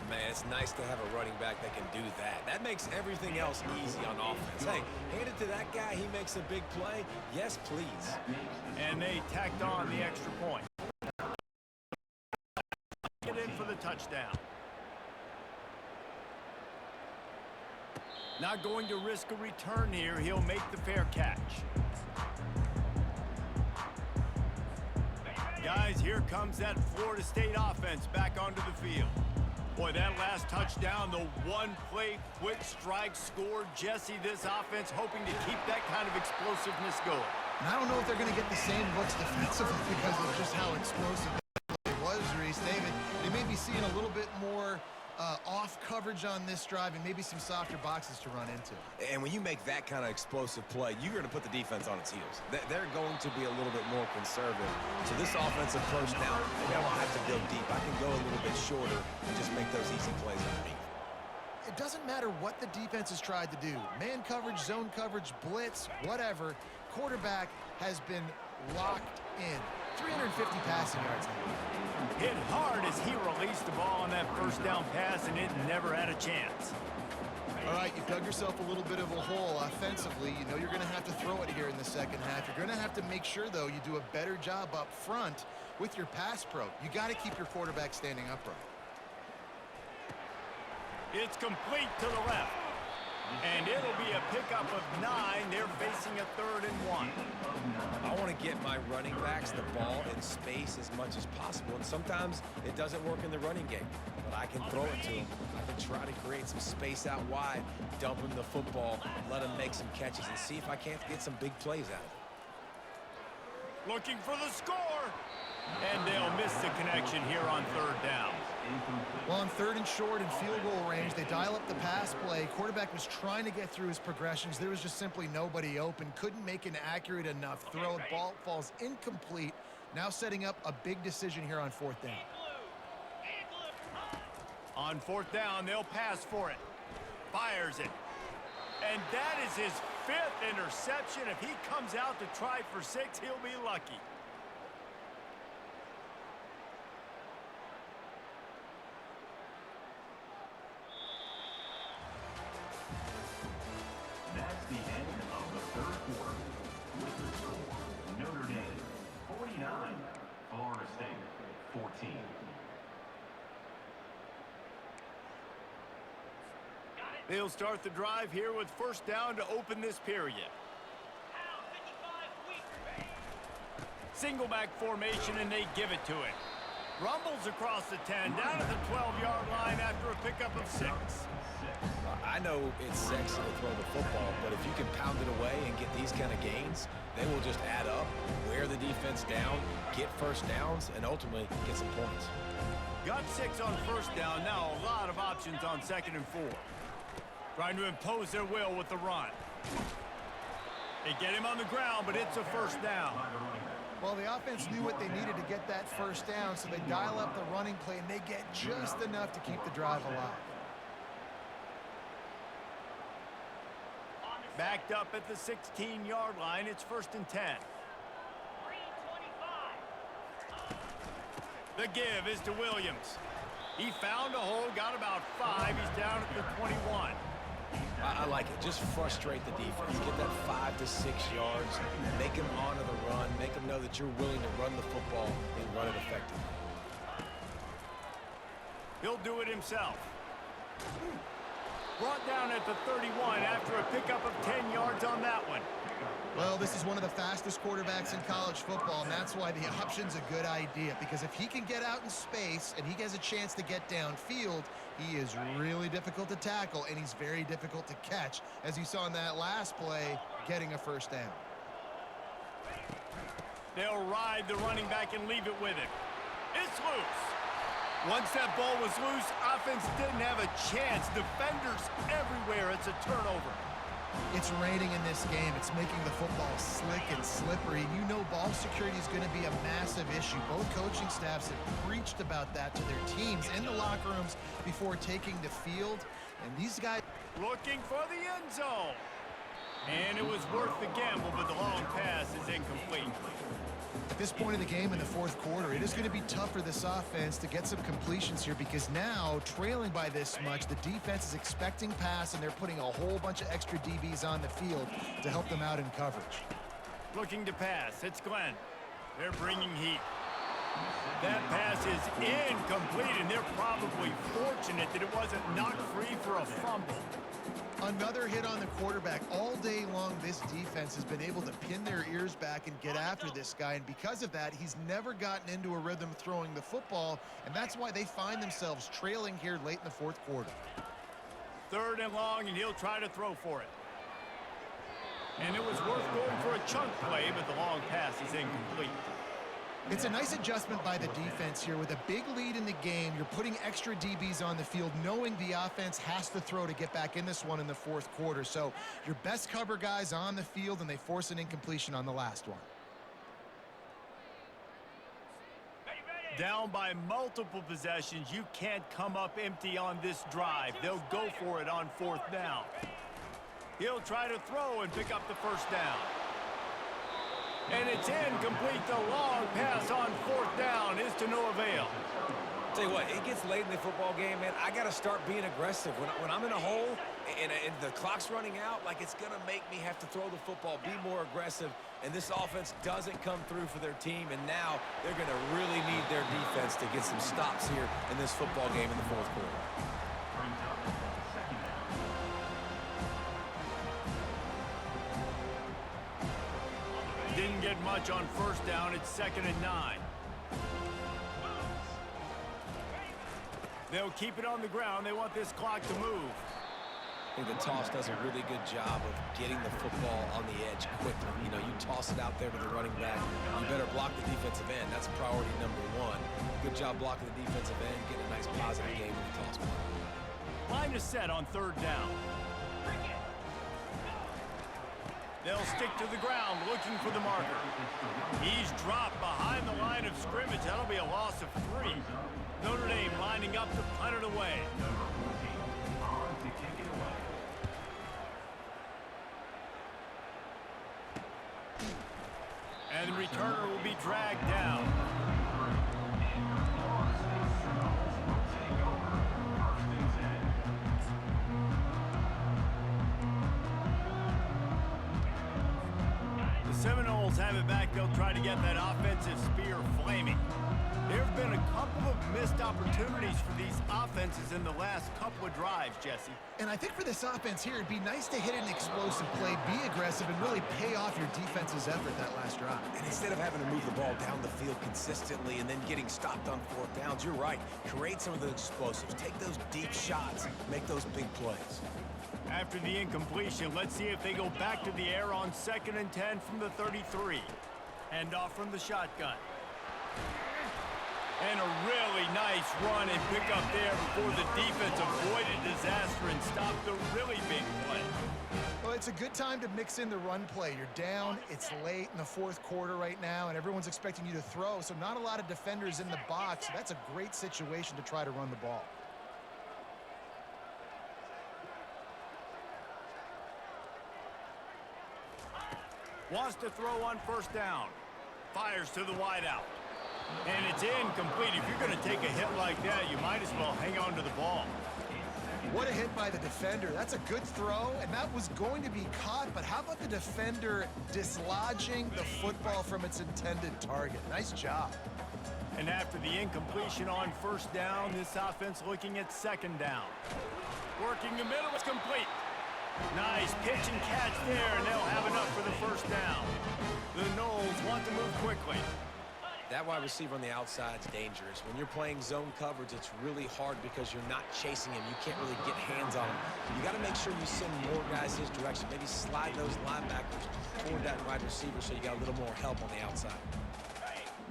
[SPEAKER 3] Man, it's nice to have a running back that can do that. That makes everything else easy on offense. Hey, hand it to that guy. He makes a big play. Yes, please.
[SPEAKER 1] And they tacked on the extra point. Get in for the touchdown. Not going to risk a return here. He'll make the fair catch. Guys, here comes that Florida State offense back onto the field. Boy, that last touchdown, the one-play quick strike scored. Jesse, this offense hoping to keep that kind of explosiveness going.
[SPEAKER 2] And I don't know if they're going to get the same looks defensively because of just how explosive it was, Reese. David, they may be seeing a little bit more off coverage on this drive and maybe some softer boxes to run into.
[SPEAKER 3] And when you make that kind of explosive play, you're going to put the defense on its heels. They're going to be a little bit more conservative. So this offensive approach now, maybe I won't have to go deep. I can go a little bit shorter and just make those easy plays underneath.
[SPEAKER 2] It doesn't matter what the defense has tried to do. Man coverage, zone coverage, blitz, whatever. Quarterback has been locked in. 350 passing yards now.
[SPEAKER 1] Hit hard as he released the ball on that first down pass, and it never had a chance.
[SPEAKER 2] All right, you've dug yourself a little bit of a hole offensively. You know you're going to have to throw it here in the second half. You're going to have to make sure, though, you do a better job up front with your pass pro. You got to keep your quarterback standing upright.
[SPEAKER 1] It's complete to the left. And it'll be a pickup of 9. They're facing a 3rd and 1.
[SPEAKER 3] I want to get my running backs the ball in space as much as possible. And sometimes it doesn't work in the running game. But I can throw it to them. I can try to create some space out wide, dump him the football, let him make some catches, and see if I can't get some big plays out of it.
[SPEAKER 1] Looking for the score. And they'll miss the connection here on 3rd down.
[SPEAKER 2] Well, on 3rd and short and field goal range, they dial up the pass play. Quarterback was trying to get through his progressions. There was just simply nobody open. Couldn't make an accurate enough throw. Ball falls incomplete. Now setting up a big decision here on 4th down.
[SPEAKER 1] On 4th down, they'll pass for it. Fires it. And that is his fifth interception. If he comes out to try for 6, he'll be lucky.
[SPEAKER 4] That's the end of the third quarter. With the score, Notre Dame 49, Florida State 14.
[SPEAKER 1] They'll start the drive here with first down to open this period. Single back formation, and they give it to him. Rumbles across the 10, down at the 12-yard line after a pickup of 6.
[SPEAKER 3] I know it's sexy to throw the football, but if you can pound it away and get these kind of gains, they will just add up, wear the defense down, get first downs, and ultimately get some points.
[SPEAKER 1] Got 6 on first down. Now a lot of options on 2nd and 4. Trying to impose their will with the run. They get him on the ground, but it's a first down.
[SPEAKER 2] Well, the offense knew what they needed to get that first down, so they dial up the running play, and they get just enough to keep the drive alive.
[SPEAKER 1] Backed up at the 16-yard line. It's 1st and 10. The give is to Williams. He found a hole, got about 5. He's down at the 21.
[SPEAKER 3] I like it. Just frustrate the defense. Get that 5 to 6 yards. Make them honor the run. Make them know that you're willing to run the football and run it effectively.
[SPEAKER 1] He'll do it himself. Brought down at the 31 after a pickup of 10 yards on that one.
[SPEAKER 2] Well, this is one of the fastest quarterbacks in college football, and that's why the option's a good idea, because if he can get out in space and he has a chance to get downfield, he is really difficult to tackle, and he's very difficult to catch, as you saw in that last play, getting a first down.
[SPEAKER 1] They'll ride the running back and leave it with him. It's loose. Once that ball was loose, offense didn't have a chance. Defenders everywhere. It's a turnover.
[SPEAKER 2] It's raining in this game. It's making the football slick and slippery. And you know ball security is going to be a massive issue. Both coaching staffs have preached about that to their teams in the locker rooms before taking the field. And these guys
[SPEAKER 1] looking for the end zone. And it was worth the gamble, but the long pass is incomplete.
[SPEAKER 2] At this point of the game in the fourth quarter, it is going to be tough for this offense to get some completions here, because now, trailing by this much, the defense is expecting pass, and they're putting a whole bunch of extra DBs on the field to help them out in coverage.
[SPEAKER 1] Looking to pass. It's Glenn. They're bringing heat. That pass is incomplete, and they're probably fortunate that it wasn't knocked free for a fumble.
[SPEAKER 2] Another hit on the quarterback. All day long, this defense has been able to pin their ears back and get after this guy, and because of that, he's never gotten into a rhythm throwing the football, and that's why they find themselves trailing here late in the fourth quarter.
[SPEAKER 1] 3rd and long, and he'll try to throw for it. And it was worth going for a chunk play, but the long pass is incomplete.
[SPEAKER 2] It's a nice adjustment by the defense here. With a big lead in the game, you're putting extra DBs on the field, knowing the offense has to throw to get back in this one in the fourth quarter. So your best cover guys on the field, and they force an incompletion on the last one.
[SPEAKER 1] Down by multiple possessions, you can't come up empty on this drive. They'll go for it on 4th down. He'll try to throw and pick up the first down. And it's incomplete. The long pass on 4th down is to no avail.
[SPEAKER 3] Tell you what, it gets late in the football game, man. I got to start being aggressive. When I'm in a hole and the clock's running out, like, it's going to make me have to throw the football, be more aggressive. And this offense doesn't come through for their team, and now they're going to really need their defense to get some stops here in this football game in the fourth quarter.
[SPEAKER 1] Didn't get much on 1st down. It's 2nd and 9. They'll keep it on the ground. They want this clock to move.
[SPEAKER 3] I think the toss does a really good job of getting the football on the edge quickly. You know, you toss it out there to the running back. You better block the defensive end. That's priority #1. Good job blocking the defensive end, getting a nice positive game with the toss play.
[SPEAKER 1] Line is set on 3rd down. They'll stick to the ground looking for the marker. He's dropped behind the line of scrimmage. That'll be a loss of 3. Notre Dame lining up to punt it away. be dragged down. The Seminoles have it back. They'll try to get that offensive spear flaming. There have been a couple of missed opportunities for these offenses in the last couple of drives, Jesse.
[SPEAKER 2] And I think for this offense here, it'd be nice to hit an explosive play, be aggressive, and really pay off your defense's effort that last drive.
[SPEAKER 3] And instead of having to move the ball down the field consistently and then getting stopped on fourth downs, you're right. Create some of the explosives. Take those deep shots. Make those big plays.
[SPEAKER 1] After the incompletion, let's see if they go back to the air on 2nd and 10 from the 33. Hand off from the shotgun. And a really nice run and pick up there before the defense avoided disaster and stopped the really big play.
[SPEAKER 2] Well, it's a good time to mix in the run play. You're down, it's late in the fourth quarter right now, and everyone's expecting you to throw, so not a lot of defenders in the box. So that's a great situation to try to run the ball.
[SPEAKER 1] Wants to throw on 1st down. Fires to the wideout. And it's incomplete. If you're going to take a hit like that, you might as well hang on to the ball.
[SPEAKER 2] What a hit by the defender. That's a good throw, and that was going to be caught, but how about the defender dislodging the football from its intended target? Nice job.
[SPEAKER 1] And after the incompletion on 1st down, this offense looking at 2nd down. Working the middle is complete. Nice pitch and catch there, and they'll have enough for the 1st down. The Noles want to move quickly.
[SPEAKER 3] That wide receiver on the outside is dangerous. When you're playing zone coverage, it's really hard because you're not chasing him. You can't really get hands on him. You got to make sure you send more guys his direction. Maybe slide those linebackers toward that wide receiver so you got a little more help on the outside.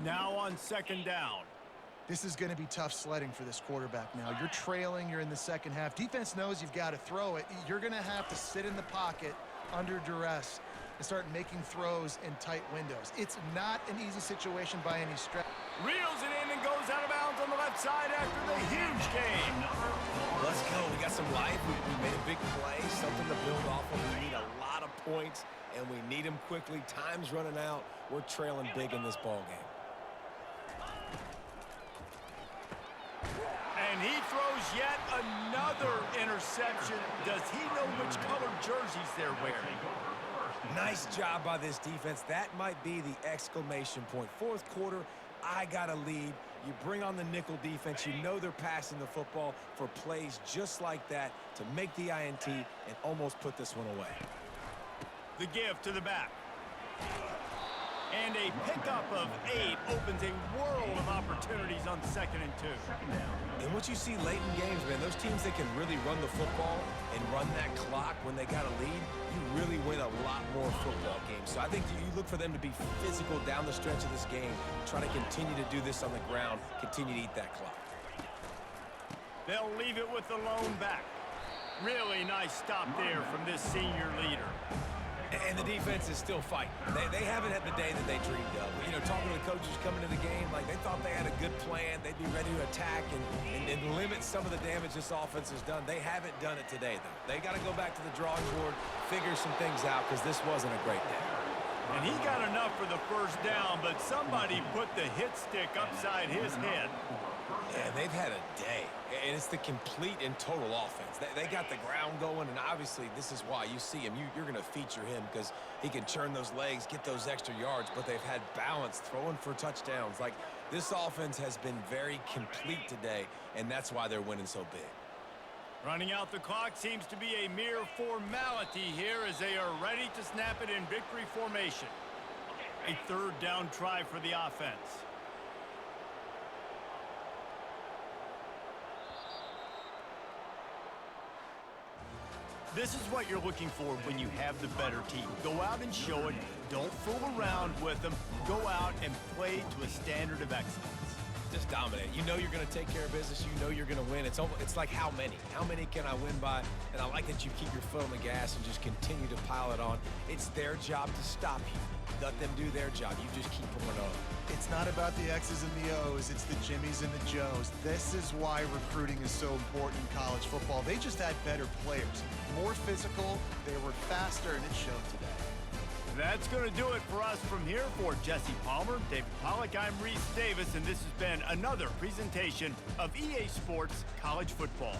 [SPEAKER 1] Now on 2nd down.
[SPEAKER 2] This is going to be tough sledding for this quarterback now. You're trailing, you're in the second half. Defense knows you've got to throw it. You're going to have to sit in the pocket under duress and start making throws in tight windows. It's not an easy situation by any stretch.
[SPEAKER 1] Reels it in and goes out of bounds on the left side after the huge game.
[SPEAKER 3] Let's go. We got some life. We made a big play, something to build off of. We need a lot of points, and we need them quickly. Time's running out. We're trailing big in this ball game.
[SPEAKER 1] And he throws yet another interception. Does he know which color jerseys they're wearing?
[SPEAKER 3] Nice job by this defense. That might be the exclamation point. Fourth quarter, I got a lead. You bring on the nickel defense. You know they're passing the football for plays just like that to make the INT and almost put this one away.
[SPEAKER 1] The give to the back. And a pickup of 8 opens a world of opportunities on 2nd and 2.
[SPEAKER 3] And what you see late in games, man, those teams that can really run the football and run that clock when they got a lead, you really win a lot more football games. So I think you look for them to be physical down the stretch of this game, try to continue to do this on the ground, continue to eat that clock.
[SPEAKER 1] They'll leave it with the lone back. Really nice stop there from this senior leader.
[SPEAKER 3] And the defense is still fighting. They haven't had the day that they dreamed of. You know, talking to the coaches coming to the game, like they thought they had a good plan. They'd be ready to attack and limit some of the damage this offense has done. They haven't done it today, though. They got to go back to the drawing board, figure some things out, because this wasn't a great day.
[SPEAKER 1] And he got enough for the 1st down, but somebody put the hit stick upside his head.
[SPEAKER 3] Yeah, they've had a day. And it's the complete and total offense. They got the ground going, and obviously this is why you see him. You're going to feature him because he can churn those legs, get those extra yards, but they've had balance, throwing for touchdowns. Like, this offense has been very complete today, and that's why they're winning so big.
[SPEAKER 1] Running out the clock seems to be a mere formality here as they are ready to snap it in victory formation. A 3rd down try for the offense. This is what you're looking for when you have the better team. Go out and show it. Don't fool around with them. Go out and play to a standard of excellence.
[SPEAKER 3] Just dominate. You know you're going to take care of business. You know you're going to win. It's like how many? How many can I win by? And I like that you keep your foot on the gas and just continue to pile it on. It's their job to stop you. Let them do their job. You just keep pouring on.
[SPEAKER 2] It's not about the X's and the O's. It's the Jimmies and the Joes. This is why recruiting is so important in college football. They just had better players, more physical. They were faster, and it showed today.
[SPEAKER 1] That's going to do it for us from here. For Jesse Palmer, David Pollack, I'm Reese Davis, and this has been another presentation of EA Sports College Football.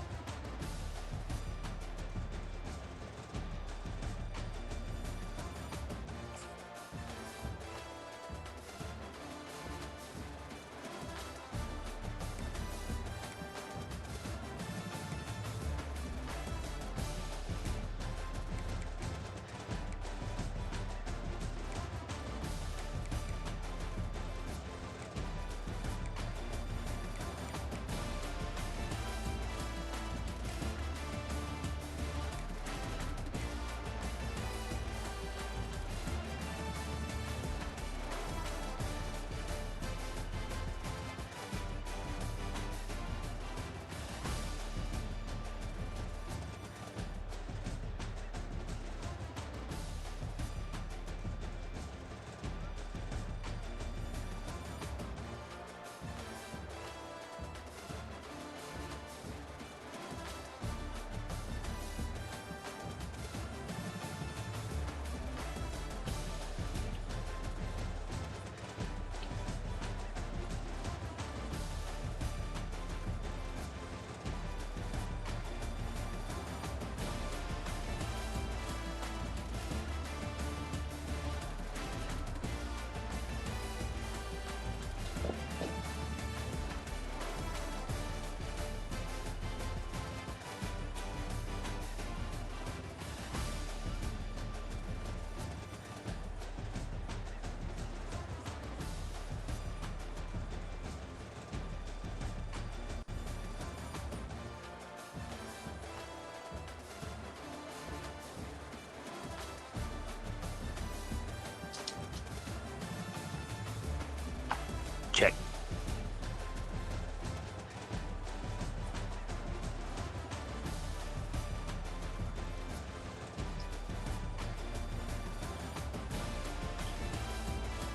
[SPEAKER 6] Check.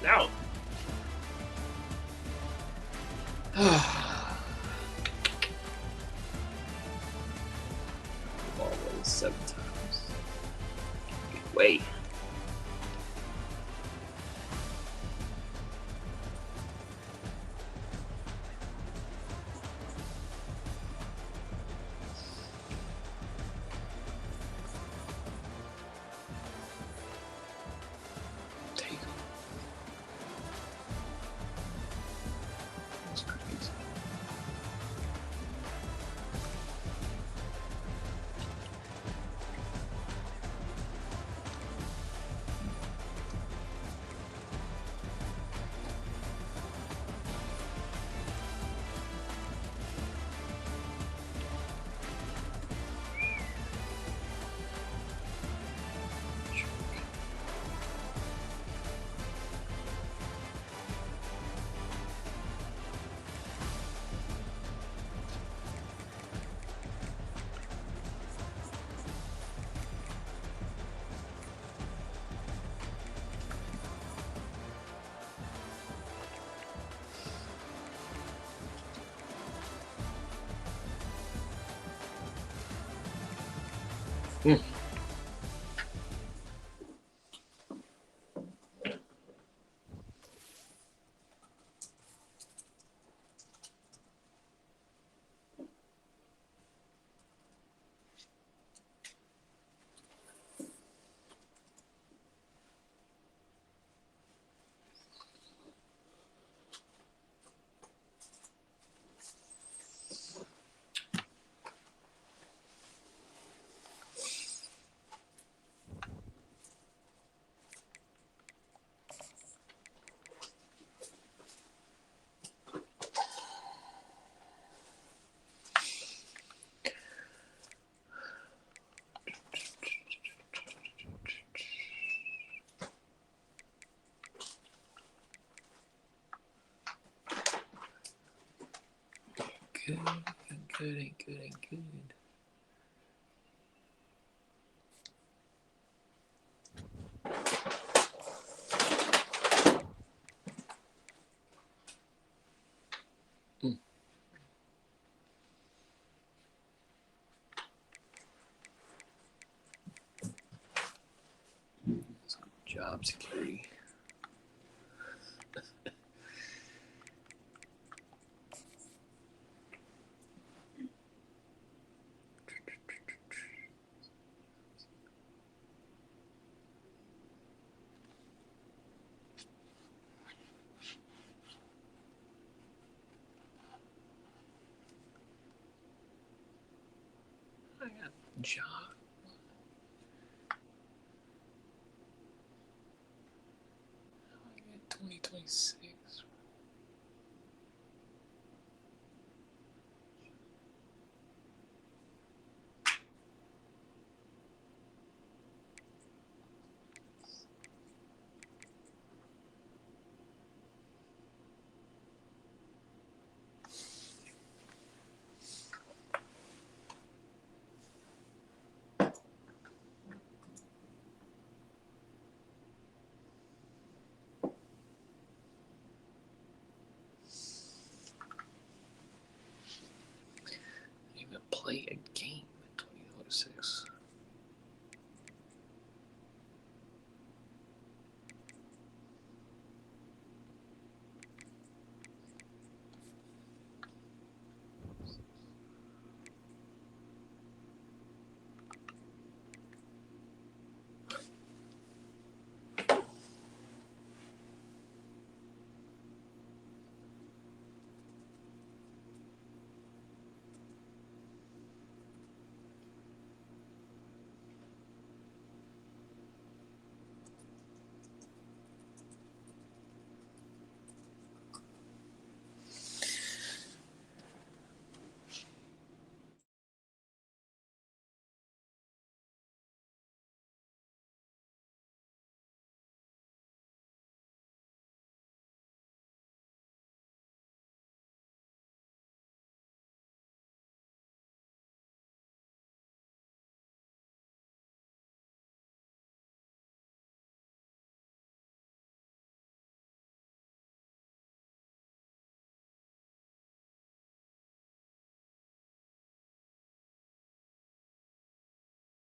[SPEAKER 6] Now. Ball was 7 times. Wait. Good, good, good, good. Let's go check. job security. I got job. I got 2026. Even play a game in 2026.